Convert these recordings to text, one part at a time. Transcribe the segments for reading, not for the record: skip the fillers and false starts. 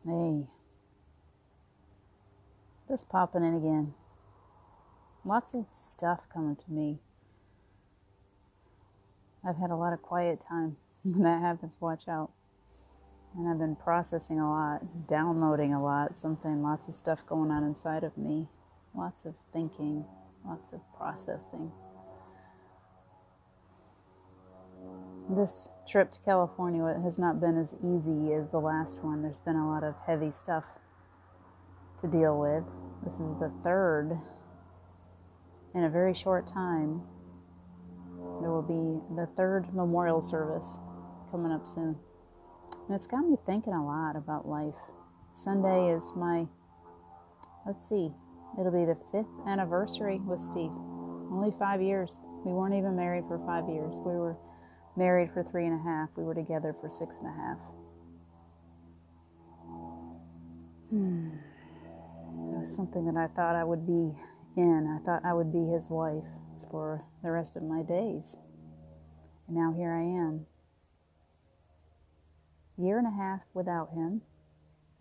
Hey, just popping in again. Lots of stuff coming to me. I've had a lot of quiet time. When that happens, watch out. And I've been processing a lot, downloading a lot, lots of stuff going on inside of me. Lots of thinking, lots of processing. This trip to California has not been as easy as the last one. There's been a lot of heavy stuff to deal with. This is the third in a very short time. There will be the third memorial service coming up soon. And it's got me thinking a lot about life. Sunday is it'll be the 5th anniversary with Steve. Only 5 years. We weren't even married for 5 years. We were married for 3.5. We were together for 6.5. It was something that I thought I would be in. I thought I would be his wife for the rest of my days. And now here I am. A year and a half without him.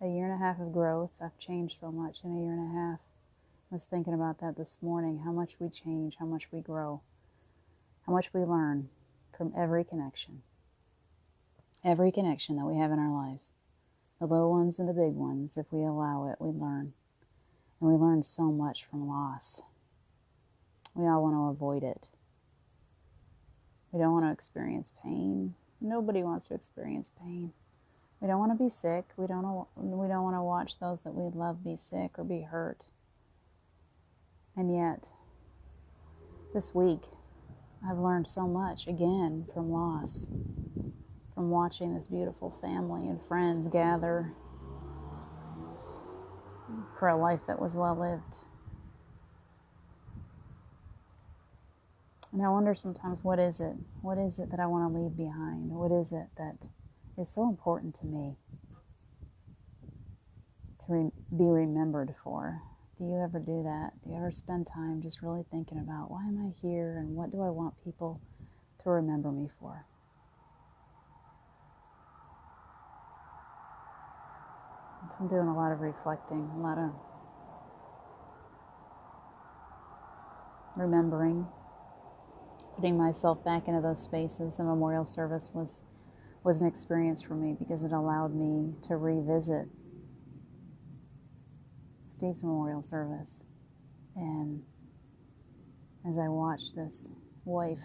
A year and a half of growth. I've changed so much in a year and a half. I was thinking about that this morning. How much we change, how much we grow, how much we learn from every connection. Every connection that we have in our lives. The little ones and the big ones, if we allow it, we learn. And we learn so much from loss. We all want to avoid it. We don't want to experience pain. Nobody wants to experience pain. We don't want to be sick. We don't want to watch those that we love be sick or be hurt. And yet, this week, I've learned so much, again, from loss. From watching this beautiful family and friends gather for a life that was well lived. And I wonder sometimes, what is it? What is it that I want to leave behind? What is it that is so important to me to be remembered for? Do you ever do that? Do you ever spend time just really thinking about, why am I here and what do I want people to remember me for? So I'm doing a lot of reflecting, a lot of remembering, putting myself back into those spaces. The memorial service was an experience for me because it allowed me to revisit Steve's memorial service. And as I watched this wife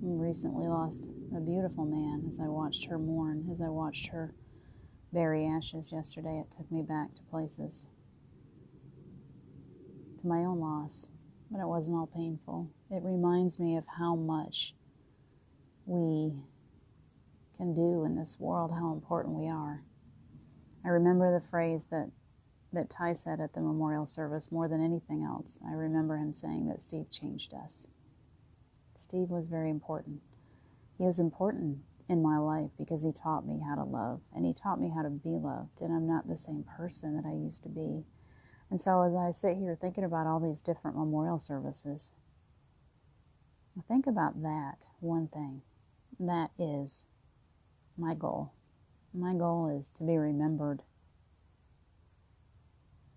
who recently lost a beautiful man, as I watched her mourn, as I watched her bury ashes yesterday, it took me back to places, to my own loss. But it wasn't all painful. It reminds me of how much we can do in this world, how important we are. I remember the phrase that Ty said at the memorial service more than anything else. I remember him saying that Steve changed us. Steve was very important. He was important in my life because he taught me how to love, and he taught me how to be loved, and I'm not the same person that I used to be. And so as I sit here thinking about all these different memorial services, I think about that one thing. That is my goal. My goal is to be remembered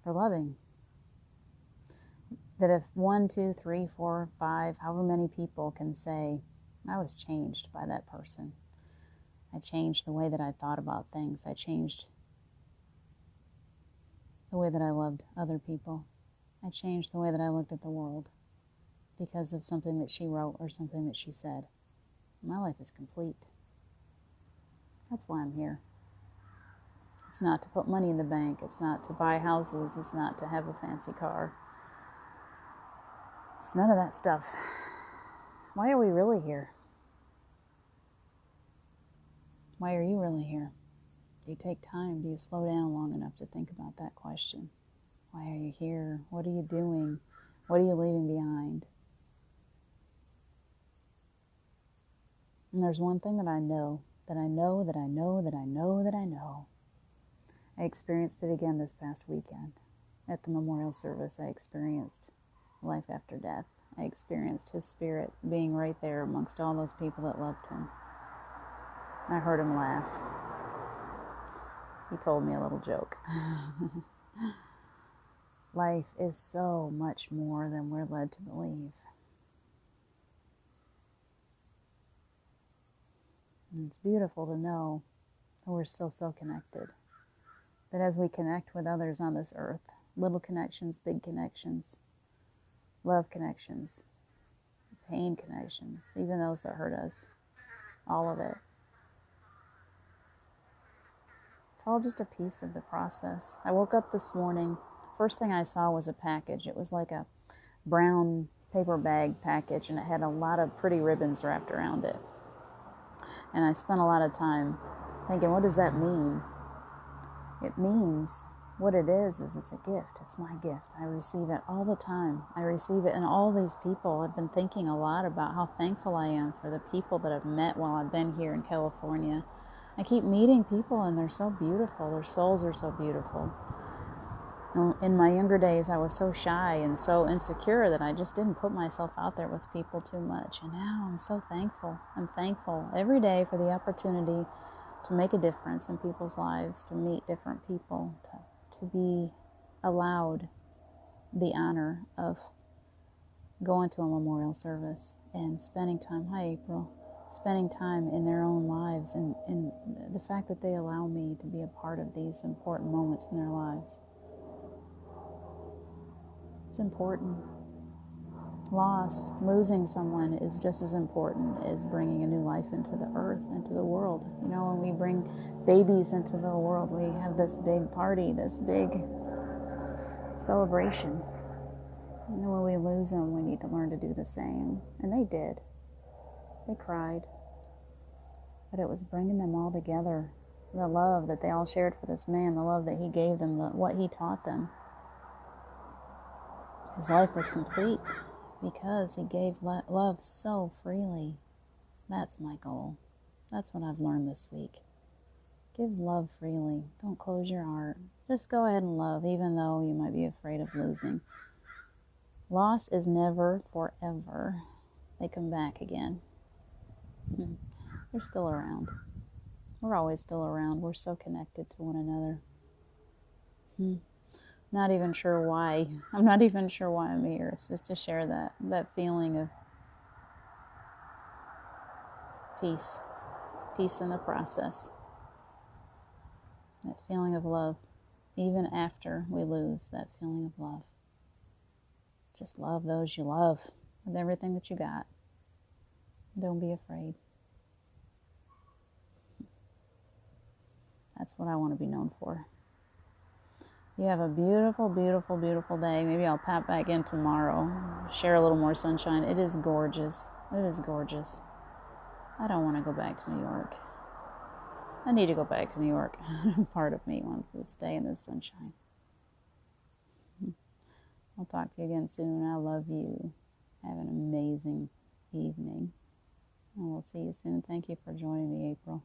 for loving. That if 1, 2, 3, 4, 5, however many people can say, I was changed by that person. I changed the way that I thought about things. I changed the way that I loved other people. I changed the way that I looked at the world because of something that she wrote or something that she said. My life is complete. That's why I'm here. It's not to put money in the bank. It's not to buy houses. It's not to have a fancy car. It's none of that stuff. Why are we really here? Why are you really here? Do you take time? Do you slow down long enough to think about that question? Why are you here? What are you doing? What are you leaving behind? And there's one thing that I know, that I know, that I know, that I know, that I know. I experienced it again this past weekend. At the memorial service, I experienced life after death. I experienced his spirit being right there amongst all those people that loved him. I heard him laugh. He told me a little joke. Life is so much more than we're led to believe. And it's beautiful to know that we're still so connected. That as we connect with others on this earth, little connections, big connections, love connections, pain connections, even those that hurt us, all of it. It's all just a piece of the process. I woke up this morning, first thing I saw was a package. It was like a brown paper bag package, and it had a lot of pretty ribbons wrapped around it. And I spent a lot of time thinking, what does that mean? It means, what it is it's a gift. It's my gift. I receive it all the time. I receive it in all these people. I've been thinking a lot about how thankful I am for the people that I've met while I've been here in California. I keep meeting people and they're so beautiful. Their souls are so beautiful. In my younger days, I was so shy and so insecure that I just didn't put myself out there with people too much. And now I'm so thankful. I'm thankful every day for the opportunity to make a difference in people's lives, to meet different people, to be allowed the honor of going to a memorial service and spending time, hi April, spending time in their own lives, and the fact that they allow me to be a part of these important moments in their lives. It's important. Loss, losing someone is just as important as bringing a new life into the earth, into the world. You know, when we bring babies into the world, we have this big party, this big celebration. You know, when we lose them, we need to learn to do the same. And they did. They cried. But it was bringing them all together. The love that they all shared for this man, the love that he gave them, what he taught them. His life was complete because he gave love so freely. That's my goal. That's what I've learned this week. Give love freely. Don't close your heart. Just go ahead and love, even though you might be afraid of losing. Loss is never forever. They come back again. They're still around. We're always still around. We're so connected to one another. Not even sure why. I'm not even sure why I'm here. It's just to share that feeling of peace. Peace in the process. That feeling of love. Even after we lose, that feeling of love. Just love those you love with everything that you got. Don't be afraid. That's what I want to be known for. You have a beautiful, beautiful, beautiful day. Maybe I'll pop back in tomorrow, share a little more sunshine. It is gorgeous. It is gorgeous. I don't want to go back to New York. I need to go back to New York. Part of me wants to stay in this sunshine. I'll talk to you again soon. I love you. Have an amazing evening. And we'll see you soon. Thank you for joining me, April.